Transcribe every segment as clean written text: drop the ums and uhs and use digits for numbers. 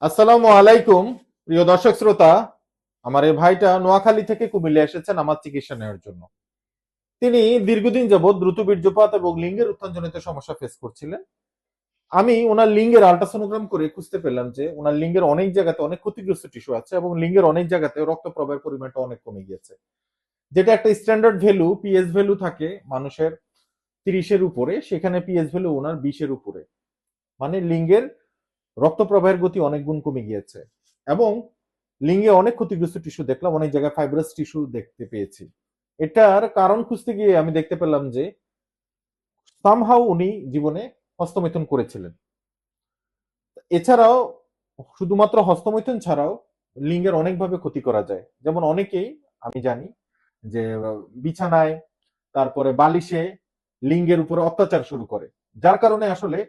আসসালামু আলাইকুম। প্রিয় দর্শক শ্রোতা, আমার এই ভাইটা নোয়াখালী থেকে কুমিল্লা এসেছেন আমার চিকিৎসা নেওয়ার জন্য। তিনি দীর্ঘদিন যাবৎ দ্রুত বীর্যপাত এবং লিঙ্গের উত্থানজনিত সমস্যা ফেস করছিলেন। আমি ওনার লিঙ্গের আল্ট্রাসোনোগ্রাম করে খুঁজতে পেলাম যে ওনার লিঙ্গের অনেক জায়গাতে অনেক ক্ষতিগ্রস্ত টিস্যু আছে এবং লিঙ্গের অনেক জায়গাতে রক্ত প্রবাহের পরিমাণটা অনেক কমে গিয়েছে। যেটা একটা স্ট্যান্ডার্ড ভ্যালু, পিএস ভ্যালু থাকে মানুষের 30-এর উপরে, সেখানে পিএস ভ্যালু ওনার 20-এর উপরে। মানে লিঙ্গের রক্ত প্রবাহের গতি অনেক গুণ কমে গিয়েছে এবং লিঙ্গে অনেক ক্ষতিগ্রস্ত টিস্যু দেখলাম, অনেক জায়গায় ফাইব্রাস টিস্যু দেখতে পেয়েছি। এটার কারণ খুঁজতে গিয়ে আমি দেখতে পেলাম যে সামহাউ উনি জীবনে হস্তমৈথুন করেছিলেন। এছাড়াও শুধুমাত্র হস্তমৈথুন ছাড়াও লিঙ্গের অনেকভাবে ক্ষতি করা যায়। যেমন অনেকেই, আমি জানি যে বিছানায়, তারপরে বালিশে লিঙ্গের উপরে অত্যাচার শুরু করে, যার কারণে আসলে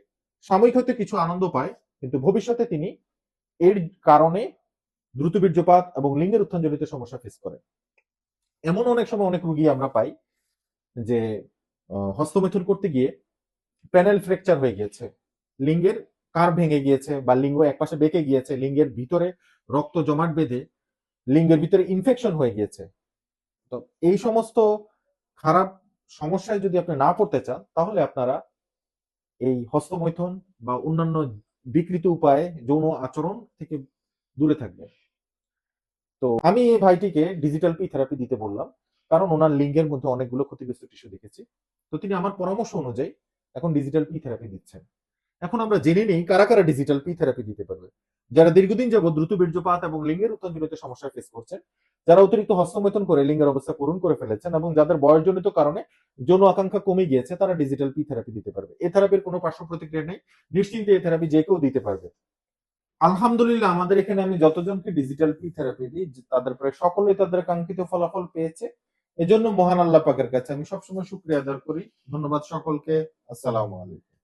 সাময়িক হয়তো কিছু আনন্দ পায়, কিন্তু ভবিষ্যতে তিনি এর কারণে দ্রুত বীর্যপাত এবং লিঙ্গের উত্থানজনিত সমস্যা ফেস করে। এমন অনেক সময় অনেক রুগী আমরা পাই যে হস্তমৈথুন করতে গিয়ে প্যানেল ফ্র্যাকচার হয়ে গিয়েছে, লিঙ্গের কার ভেঙে গিয়েছে বা লিঙ্গ একপাশে বেঁকে গিয়েছে, লিঙ্গের ভিতরে রক্ত জমাট বেঁধে লিঙ্গের ভিতরে ইনফেকশন হয়ে গিয়েছে। তো এই সমস্ত খারাপ সমস্যায় যদি আপনি না পড়তে চান, তাহলে আপনারা এই হস্তমৈথুন বা অন্যান্য বিকৃত উপায়ে যৌন আচরণ থেকে দূরে থাকবেন। তো আমি এই ভাইটিকে ডিজিটাল পি থেরাপি দিতে বললাম, কারণ ওনার লিঙ্গের মধ্যে অনেকগুলো ক্ষতিগ্রস্ত টিস্যু দেখেছি। তো তিনি আমার পরামর্শ অনুযায়ী এখন ডিজিটাল পি থেরাপি দিচ্ছেন। এখন আমরা জেনে নিই কারা কারা ডিজিটাল পি থেরাপি দিতে পারবে। যারা দীর্ঘদিন যাবত দ্রুত বীর্যপাত এবং লিঙ্গের উত্থানজনিত সমস্যা ফেস করছেন, যারা অতিরিক্ত হস্তমৈথুন করে লিঙ্গের অবস্থা করুণ করে ফেলেছেন এবং যাদের বয়সজনিত কারণে যৌন আকাঙ্ক্ষা কমে গিয়েছে, তারা ডিজিটাল পি থেরাপি দিতে পারবে। এই থেরাপির কোনো পার্শ্ব প্রতিক্রিয়া নেই, নিশ্চিন্তে এই থেরাপি যে কেউ দিতে পারবে। আলহামদুলিল্লাহ, আমাদের এখানে আমি যতজনকে ডিজিটাল পি থেরাপি দিই, তাদের প্রায় সকলেই তাদের কাঙ্ক্ষিত ফলাফল পেয়েছে। এজন্য মহান আল্লাহ পাকের কাছে আমি সবসময় শুকরিয়া আদায় করি। ধন্যবাদ সকলকে। আসসালামু আলাইকুম।